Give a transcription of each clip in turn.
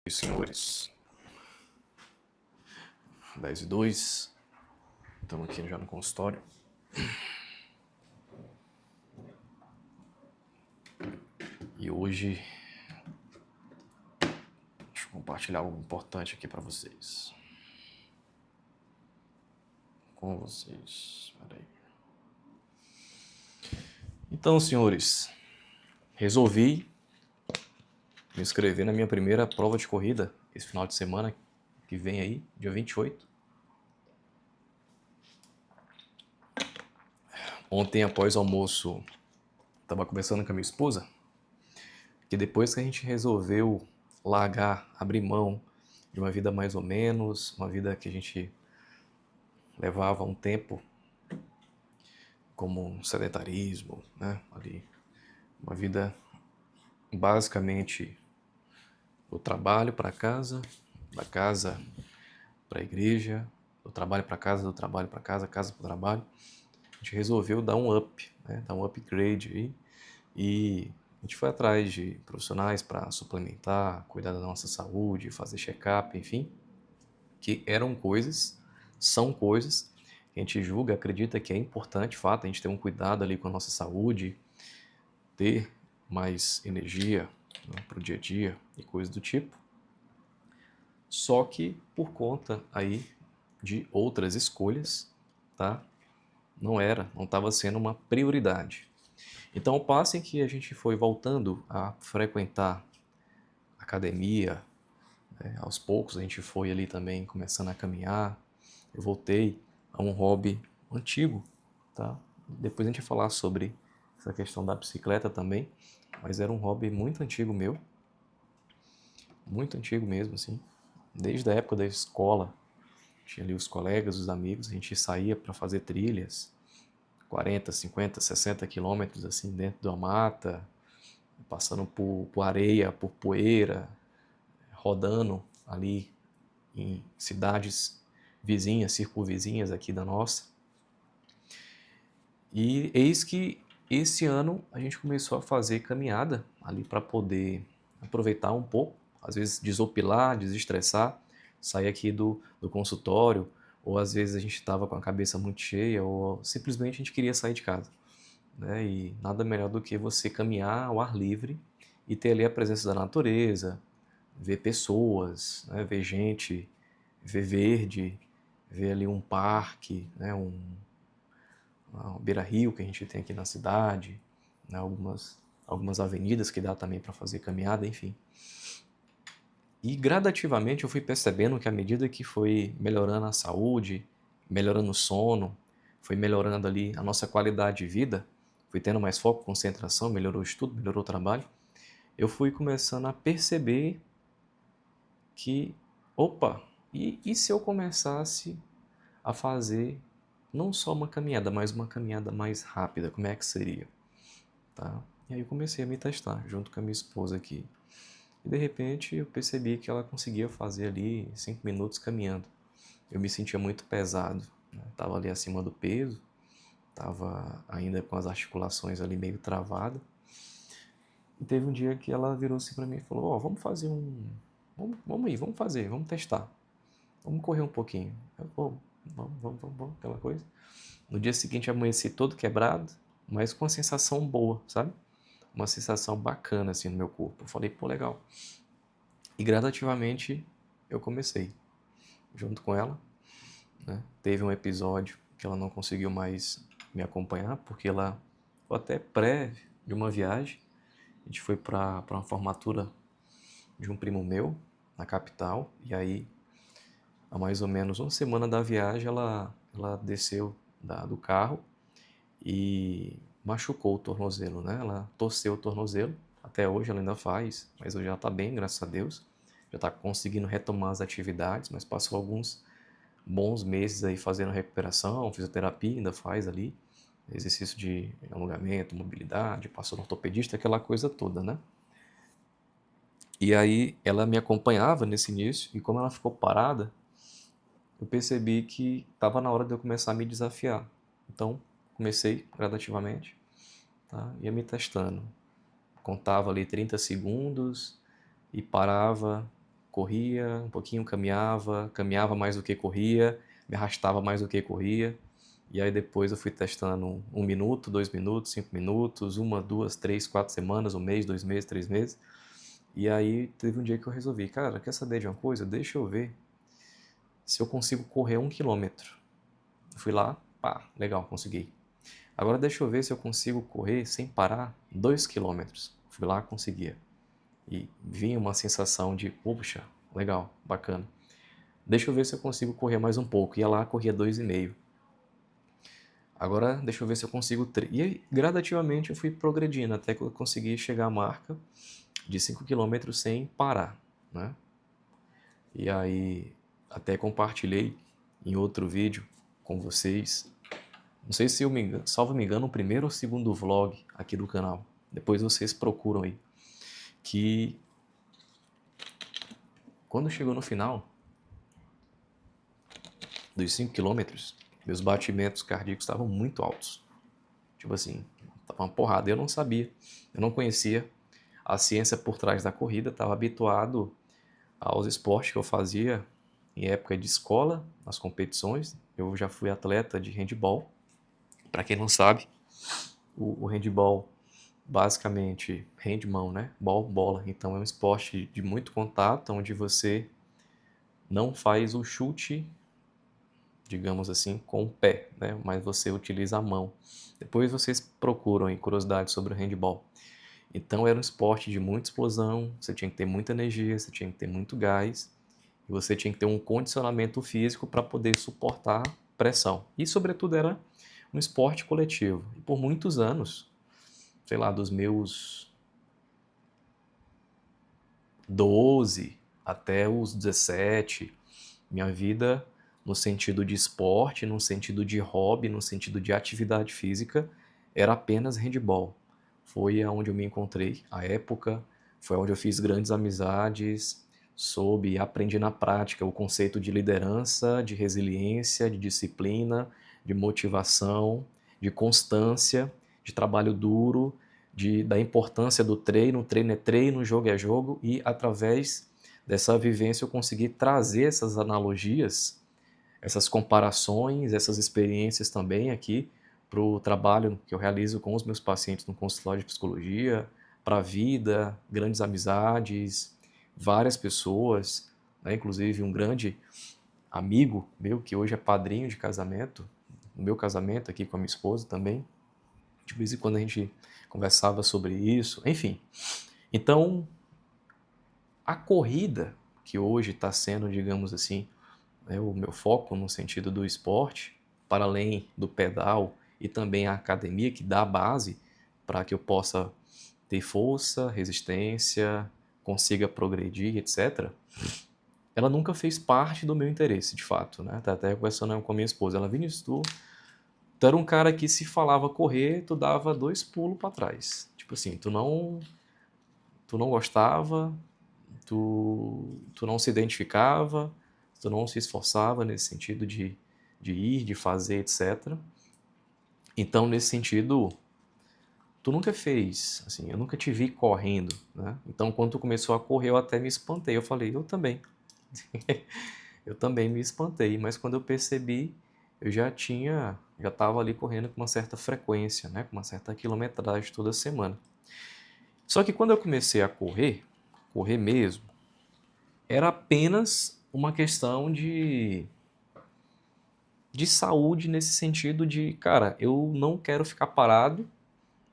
Senhores, 10:02, estamos aqui já no consultório. E hoje, deixa eu compartilhar algo importante aqui para vocês. Com vocês, peraí. Então, senhores, resolvi me inscrever na minha primeira prova de corrida esse final de semana que vem aí, dia 28. Ontem, após o almoço, estava conversando com a minha esposa, que depois que a gente resolveu largar, abrir mão de uma vida mais ou menos, uma vida que a gente levava um tempo como um sedentarismo, né, ali, uma vida basicamente do trabalho para casa, da casa para a igreja, do trabalho para casa, do trabalho para casa, casa para o trabalho. A gente resolveu dar um up, né, dar um upgrade aí, e a gente foi atrás de profissionais para suplementar, cuidar da nossa saúde, fazer check-up, enfim, que são coisas que a gente julga, acredita que é importante, de fato, a gente ter um cuidado ali com a nossa saúde, ter mais energia, né, para o dia a dia e coisas do tipo. Só que por conta aí de outras escolhas, tá? Não estava sendo uma prioridade. Então, ao passo em que a gente foi voltando a frequentar academia, aos poucos a gente foi ali também começando a caminhar, eu voltei a um hobby antigo, tá? Depois a gente vai falar sobre essa questão da bicicleta também, mas era um hobby muito antigo meu, muito antigo mesmo, assim. Desde a época da escola, tinha ali os colegas, os amigos, a gente saía para fazer trilhas, 40, 50, 60 quilômetros assim dentro da mata, passando por areia, por poeira, rodando ali em cidades vizinhas, circunvizinhas aqui da nossa. E eis que esse ano a gente começou a fazer caminhada ali para poder aproveitar um pouco, às vezes desopilar, desestressar, sair aqui do consultório, ou às vezes a gente estava com a cabeça muito cheia, ou simplesmente a gente queria sair de casa, né? E nada melhor do que você caminhar ao ar livre e ter ali a presença da natureza, ver pessoas, né? Ver gente, ver verde, ver ali um parque, né? Um beira-rio que a gente tem aqui na cidade, né? Algumas avenidas que dá também para fazer caminhada, enfim. E gradativamente eu fui percebendo que à medida que foi melhorando a saúde, melhorando o sono, foi melhorando ali a nossa qualidade de vida, fui tendo mais foco, concentração, melhorou o estudo, melhorou o trabalho, eu fui começando a perceber que, opa, e se eu começasse a fazer não só uma caminhada, mas uma caminhada mais rápida, como é que seria? Tá? E aí eu comecei a me testar, junto com a minha esposa aqui. E de repente eu percebi que ela conseguia fazer ali 5 minutos caminhando. Eu me sentia muito pesado, né? Tava ali acima do peso, tava ainda com as articulações ali meio travadas. E teve um dia que ela virou assim para mim e falou: ó, vamos fazer vamos fazer, vamos testar. Vamos correr um pouquinho. Eu, vamos, aquela coisa. No dia seguinte eu amanheci todo quebrado, mas com uma sensação boa, sabe? Uma sensação bacana assim no meu corpo. Eu falei, pô, legal. E gradativamente eu comecei junto com ela, né? Teve um episódio que ela não conseguiu mais me acompanhar, porque ela foi até pré de uma viagem. A gente foi para uma formatura de um primo meu, na capital, e aí, há mais ou menos uma semana da viagem, ela desceu do carro e machucou o tornozelo, né? Ela torceu o tornozelo, até hoje ela ainda faz, mas hoje ela está bem, graças a Deus. Já está conseguindo retomar as atividades, mas passou alguns bons meses aí fazendo recuperação, fisioterapia ainda faz ali, exercício de alongamento, mobilidade, passou no ortopedista, aquela coisa toda, né? E aí ela me acompanhava nesse início, e como ela ficou parada, eu percebi que estava na hora de eu começar a me desafiar. Então, comecei gradativamente, tá? Ia me testando. Contava ali 30 segundos e parava corria, um pouquinho caminhava, caminhava mais do que corria, me arrastava mais do que corria. E aí depois eu fui testando 1 minuto, 2 minutos, 5 minutos, 1, 2, 3, 4 semanas, 1 mês, 2 meses, 3 meses. E aí teve um dia que eu resolvi, cara, quer saber de uma coisa? Deixa eu ver se eu consigo correr 1 quilômetro. Fui lá, pá, legal, consegui. Agora deixa eu ver se eu consigo correr sem parar 2 quilômetros. Fui lá, conseguia. E vinha uma sensação de, puxa, legal, bacana. Deixa eu ver se eu consigo correr mais um pouco. Ia lá, corria 2,5. Agora deixa eu ver se eu consigo 3. E aí, gradativamente eu fui progredindo até que eu consegui chegar à marca de 5 quilômetros sem parar, né? E aí até compartilhei em outro vídeo com vocês. Não sei se eu me engano, salvo me engano, o primeiro ou o segundo vlog aqui do canal. Depois vocês procuram aí. Que quando chegou no final dos 5 quilômetros, meus batimentos cardíacos estavam muito altos. Tipo assim, tava uma porrada. Eu não sabia, eu não conhecia a ciência por trás da corrida, estava habituado aos esportes que eu fazia em época de escola, nas competições. Eu já fui atleta de handball. Para quem não sabe, o handball, basicamente, handmão, né? Bola. Então é um esporte de muito contato, onde você não faz o chute, digamos assim, com o pé, né? Mas você utiliza a mão. Depois vocês procuram em curiosidade sobre o handball. Então era um esporte de muita explosão, você tinha que ter muita energia, você tinha que ter muito gás, e você tinha que ter um condicionamento físico para poder suportar pressão. E, sobretudo, era um esporte coletivo. E por muitos anos, sei lá, dos meus 12 até os 17, minha vida no sentido de esporte, no sentido de hobby, no sentido de atividade física, era apenas handball. Foi onde eu me encontrei, a época, foi onde eu fiz grandes amizades, soube e aprendi na prática o conceito de liderança, de resiliência, de disciplina, de motivação, de constância, de trabalho duro, da importância do treino. Treino é treino, jogo é jogo, e através dessa vivência eu consegui trazer essas analogias, essas comparações, essas experiências também aqui para o trabalho que eu realizo com os meus pacientes no consultório de psicologia, para a vida, grandes amizades, várias pessoas, né? Inclusive um grande amigo meu que hoje é padrinho de casamento, no meu casamento aqui com a minha esposa também. De vez em quando a gente conversava sobre isso, enfim. Então, a corrida, que hoje está sendo, digamos assim, né, o meu foco no sentido do esporte, para além do pedal e também a academia, que dá a base para que eu possa ter força, resistência, consiga progredir, etc. Ela nunca fez parte do meu interesse, de fato, né? Tá até conversando com a minha esposa. Ela, Vinícius, tu era um cara que se falava correr, tu dava 2 pulos para trás. Tipo assim, tu não gostava, tu não se identificava, tu não se esforçava nesse sentido de ir, de fazer, etc. Então, nesse sentido, tu nunca fez, assim, eu nunca te vi correndo, né? Então, quando tu começou a correr, eu até me espantei. Eu falei, eu também. Eu também me espantei, mas quando eu percebi, eu já estava ali correndo com uma certa frequência, né? Com uma certa quilometragem toda semana. Só que quando eu comecei a correr mesmo, era apenas uma questão de saúde nesse sentido de, cara, eu não quero ficar parado,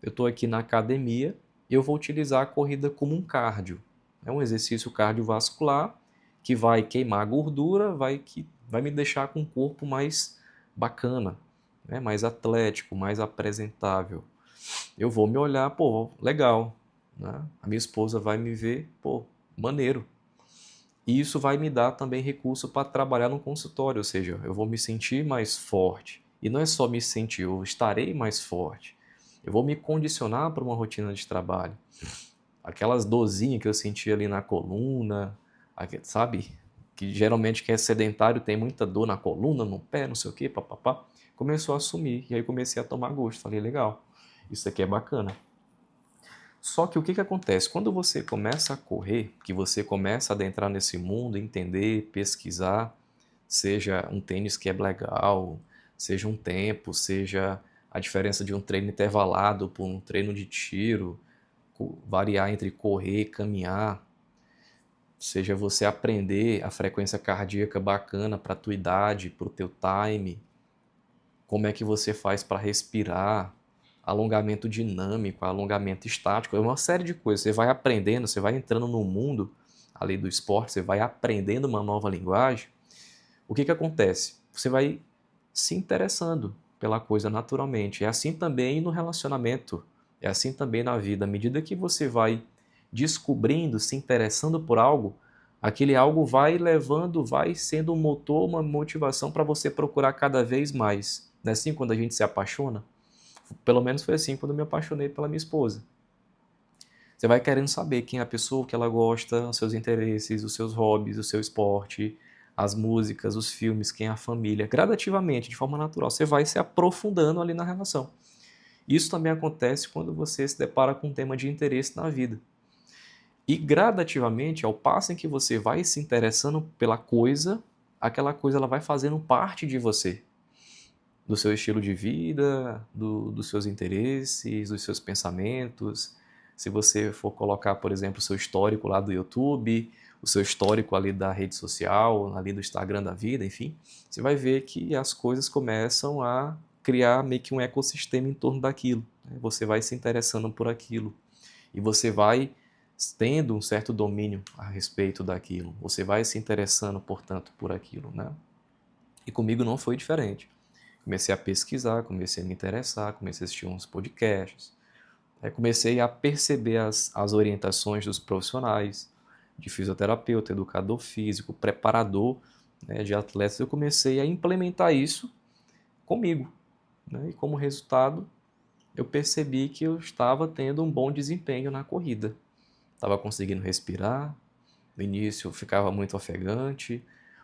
eu estou aqui na academia, eu vou utilizar a corrida como um cardio. É um exercício cardiovascular que vai queimar a gordura, vai me deixar com um corpo mais bacana, né? Mais atlético, mais apresentável. Eu vou me olhar, pô, legal, né? A minha esposa vai me ver, pô, maneiro. E isso vai me dar também recurso para trabalhar no consultório, ou seja, eu vou me sentir mais forte. E não é só me sentir, eu estarei mais forte. Eu vou me condicionar para uma rotina de trabalho. Aquelas dorzinhas que eu sentia ali na coluna, sabe? Que geralmente quem é sedentário tem muita dor na coluna, no pé, não sei o quê, papapá. Começou a sumir, e aí comecei a tomar gosto. Falei, legal, isso aqui é bacana. Só que o que acontece? Quando você começa a correr, que você começa a adentrar nesse mundo, entender, pesquisar, seja um tênis que é legal, seja um tempo, seja a diferença de um treino intervalado para um treino de tiro, variar entre correr e caminhar, seja você aprender a frequência cardíaca bacana para a tua idade, para o teu time, como é que você faz para respirar, alongamento dinâmico, alongamento estático, é uma série de coisas. Você vai aprendendo, você vai entrando no mundo ali do esporte, você vai aprendendo uma nova linguagem. O que acontece? Você vai se interessando pela coisa naturalmente. É assim também no relacionamento, é assim também na vida. À medida que você vai descobrindo, se interessando por algo, aquele algo vai levando, vai sendo um motor, uma motivação para você procurar cada vez mais. Não é assim quando a gente se apaixona? Pelo menos foi assim quando eu me apaixonei pela minha esposa. Você vai querendo saber quem é a pessoa, o que ela gosta, os seus interesses, os seus hobbies, o seu esporte, as músicas, os filmes, quem é a família. Gradativamente, de forma natural, você vai se aprofundando ali na relação. Isso também acontece quando você se depara com um tema de interesse na vida. E gradativamente, ao passo em que você vai se interessando pela coisa, aquela coisa ela vai fazendo parte de você, do seu estilo de vida, dos seus interesses, dos seus pensamentos. Se você for colocar, por exemplo, o seu histórico lá do YouTube, o seu histórico ali da rede social, ali do Instagram da vida, enfim, você vai ver que as coisas começam a criar meio que um ecossistema em torno daquilo. Você vai se interessando por aquilo e você vai tendo um certo domínio a respeito daquilo. Você vai se interessando, portanto, por aquilo, né? E comigo não foi diferente. Comecei a pesquisar, comecei a me interessar, comecei a assistir uns podcasts. Aí comecei a perceber as orientações dos profissionais, de fisioterapeuta, educador físico, preparador, né, de atletas. Eu comecei a implementar isso comigo, né? E como resultado, eu percebi que eu estava tendo um bom desempenho na corrida. Estava conseguindo respirar, no início eu ficava muito ofegante,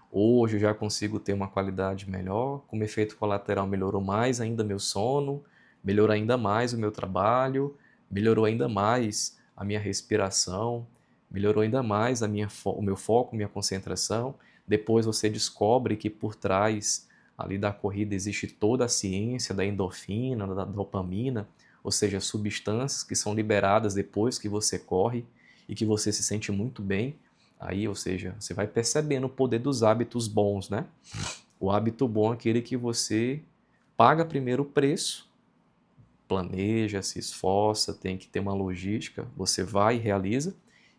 hoje eu já consigo ter uma qualidade melhor, como efeito colateral melhorou mais ainda meu sono, melhorou ainda mais o meu trabalho, melhorou ainda mais a minha respiração, melhorou ainda mais o meu foco, minha concentração. Depois você descobre que por trás ali da corrida existe toda a ciência da endorfina, da dopamina, ou seja, substâncias que são liberadas depois que você corre e que você se sente muito bem. Aí, ou seja, você vai percebendo o poder dos hábitos bons, né? O hábito bom é aquele que você paga primeiro o preço, planeja, se esforça, tem que ter uma logística, você vai e realiza,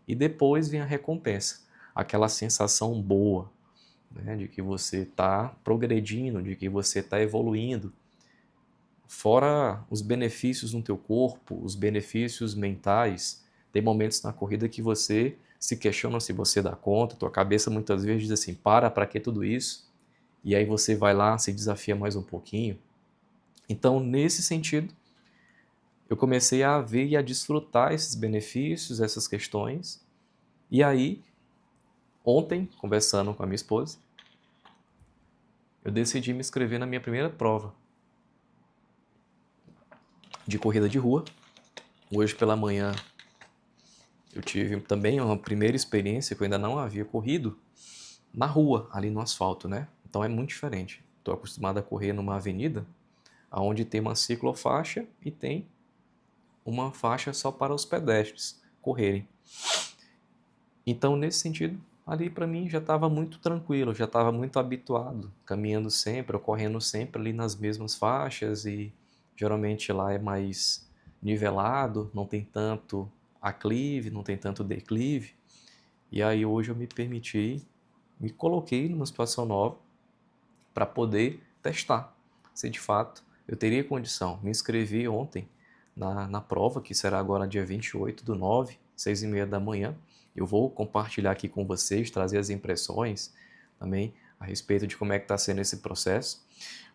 e depois vem a recompensa, aquela sensação boa, né? De que você está progredindo, de que você está evoluindo. Fora os benefícios no teu corpo, os benefícios mentais, tem momentos na corrida que você se questiona se você dá conta, tua cabeça muitas vezes diz assim, para que tudo isso? E aí você vai lá, se desafia mais um pouquinho. Então, nesse sentido, eu comecei a ver e a desfrutar esses benefícios, essas questões. E aí, ontem, conversando com a minha esposa, eu decidi me inscrever na minha primeira prova de corrida de rua. Hoje pela manhã eu tive também uma primeira experiência que eu ainda não havia corrido na rua, ali no asfalto, né? Então é muito diferente. Estou acostumado a correr numa avenida onde tem uma ciclofaixa e tem uma faixa só para os pedestres correrem. Então, nesse sentido, ali para mim já estava muito tranquilo, já estava muito habituado, caminhando sempre, ou correndo sempre ali nas mesmas faixas e geralmente lá é mais nivelado, não tem tanto aclive, não tem tanto declive. E aí hoje eu me permiti, me coloquei numa situação nova para poder testar se de fato eu teria condição. Me inscrevi ontem na prova, que será agora dia 28/9, 6h30 da manhã. Eu vou compartilhar aqui com vocês, trazer as impressões também a respeito de como é que está sendo esse processo.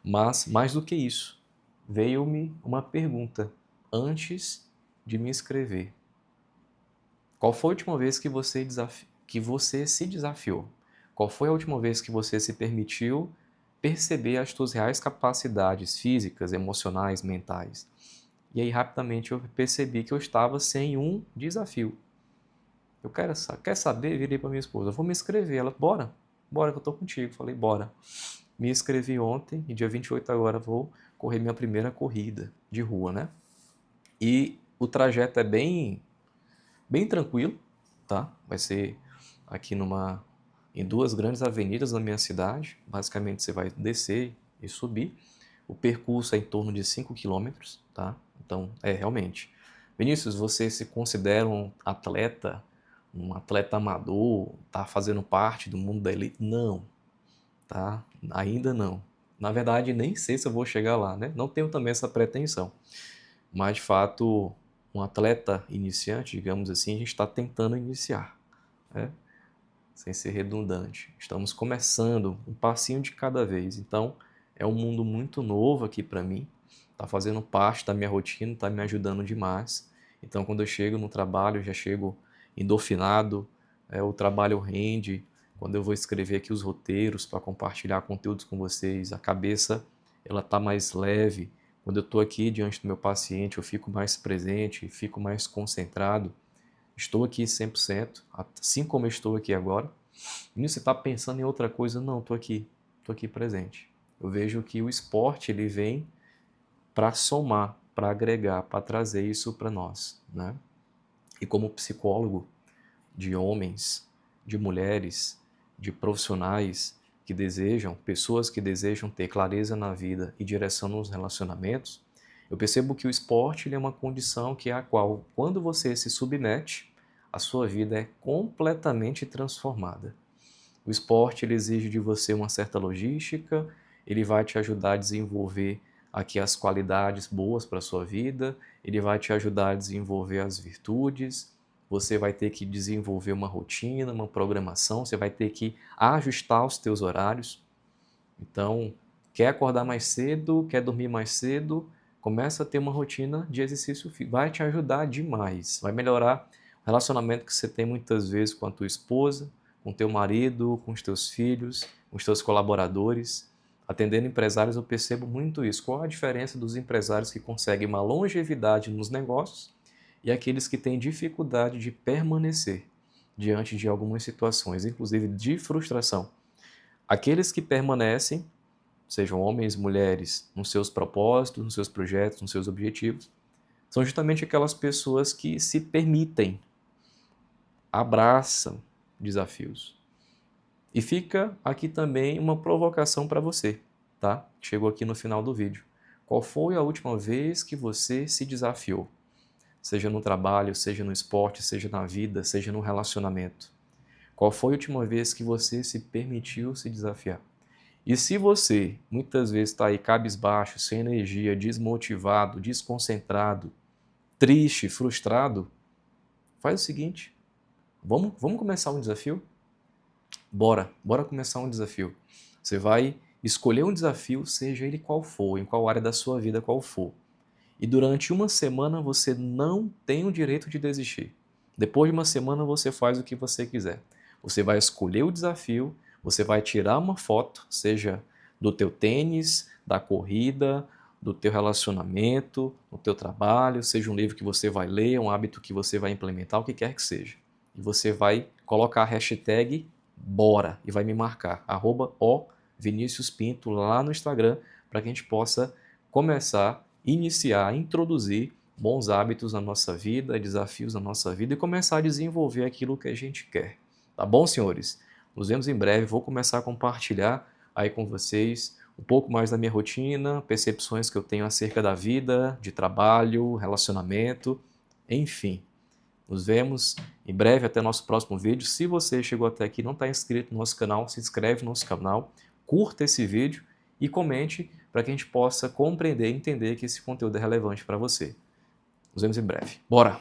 Mas, mais do que isso, veio-me uma pergunta antes de me inscrever. Qual foi a última vez que você se desafiou? Qual foi a última vez que você se permitiu perceber as suas reais capacidades físicas, emocionais, mentais? E aí rapidamente eu percebi que eu estava sem um desafio. Eu quer saber? Virei para minha esposa, eu vou me inscrever. Ela, bora que eu tô contigo. Falei, bora. Me inscrevi ontem e dia 28 agora vou correr minha primeira corrida de rua, né? E o trajeto é bem tranquilo, tá? Vai ser aqui em duas grandes avenidas na minha cidade. Basicamente você vai descer e subir. O percurso é em torno de 5 quilômetros, tá? Então, realmente. Vinícius, você se considera um atleta amador, tá fazendo parte do mundo da elite? Não, tá? Ainda não. Na verdade, nem sei se eu vou chegar lá, né? Não tenho também essa pretensão. Mas, de fato, um atleta iniciante, digamos assim, a gente está tentando iniciar, né? Sem ser redundante. Estamos começando um passinho de cada vez. Então, é um mundo muito novo aqui para mim. Está fazendo parte da minha rotina, está me ajudando demais. Então, quando eu chego no trabalho, eu já chego endorfinado, o trabalho rende. Quando eu vou escrever aqui os roteiros para compartilhar conteúdos com vocês, a cabeça ela está mais leve. Quando eu estou aqui diante do meu paciente, eu fico mais presente, fico mais concentrado. Estou aqui 100%, assim como eu estou aqui agora. E você está pensando em outra coisa? Não, estou aqui presente. Eu vejo que o esporte ele vem para somar, para agregar, para trazer isso para nós, né? E como psicólogo de homens, de mulheres, de profissionais que desejam, pessoas que desejam ter clareza na vida e direção nos relacionamentos, eu percebo que o esporte ele é uma condição que é a qual, quando você se submete, a sua vida é completamente transformada. O esporte ele exige de você uma certa logística, ele vai te ajudar a desenvolver aqui as qualidades boas para a sua vida, ele vai te ajudar a desenvolver as virtudes, você vai ter que desenvolver uma rotina, uma programação, você vai ter que ajustar os teus horários. Então, quer acordar mais cedo, quer dormir mais cedo, começa a ter uma rotina de exercício físico. Vai te ajudar demais, vai melhorar o relacionamento que você tem muitas vezes com a tua esposa, com o teu marido, com os teus filhos, com os teus colaboradores. Atendendo empresários, eu percebo muito isso. Qual a diferença dos empresários que conseguem uma longevidade nos negócios e aqueles que têm dificuldade de permanecer diante de algumas situações, inclusive de frustração? Aqueles que permanecem, sejam homens, mulheres, nos seus propósitos, nos seus projetos, nos seus objetivos, são justamente aquelas pessoas que se permitem, abraçam desafios. E fica aqui também uma provocação para você, tá? Chegou aqui no final do vídeo. Qual foi a última vez que você se desafiou? Seja no trabalho, seja no esporte, seja na vida, seja no relacionamento. Qual foi a última vez que você se permitiu se desafiar? E se você muitas vezes está aí cabisbaixo, sem energia, desmotivado, desconcentrado, triste, frustrado, faz o seguinte, vamos começar um desafio? Bora começar um desafio. Você vai escolher um desafio, seja ele qual for, em qual área da sua vida qual for. E durante uma semana você não tem o direito de desistir. Depois de uma semana você faz o que você quiser. Você vai escolher o desafio, você vai tirar uma foto, seja do teu tênis, da corrida, do teu relacionamento, do teu trabalho, seja um livro que você vai ler, um hábito que você vai implementar, o que quer que seja. E você vai colocar a hashtag BORA e vai me marcar, @ViniciusPinto lá no Instagram, para que a gente possa começar, iniciar, introduzir bons hábitos na nossa vida, desafios na nossa vida e começar a desenvolver aquilo que a gente quer. Tá bom, senhores? Nos vemos em breve. Vou começar a compartilhar aí com vocês um pouco mais da minha rotina, percepções que eu tenho acerca da vida, de trabalho, relacionamento, enfim. Nos vemos em breve, até nosso próximo vídeo. Se você chegou até aqui e não está inscrito no nosso canal, se inscreve no nosso canal, curta esse vídeo e comente para que a gente possa compreender e entender que esse conteúdo é relevante para você. Nos vemos em breve. Bora!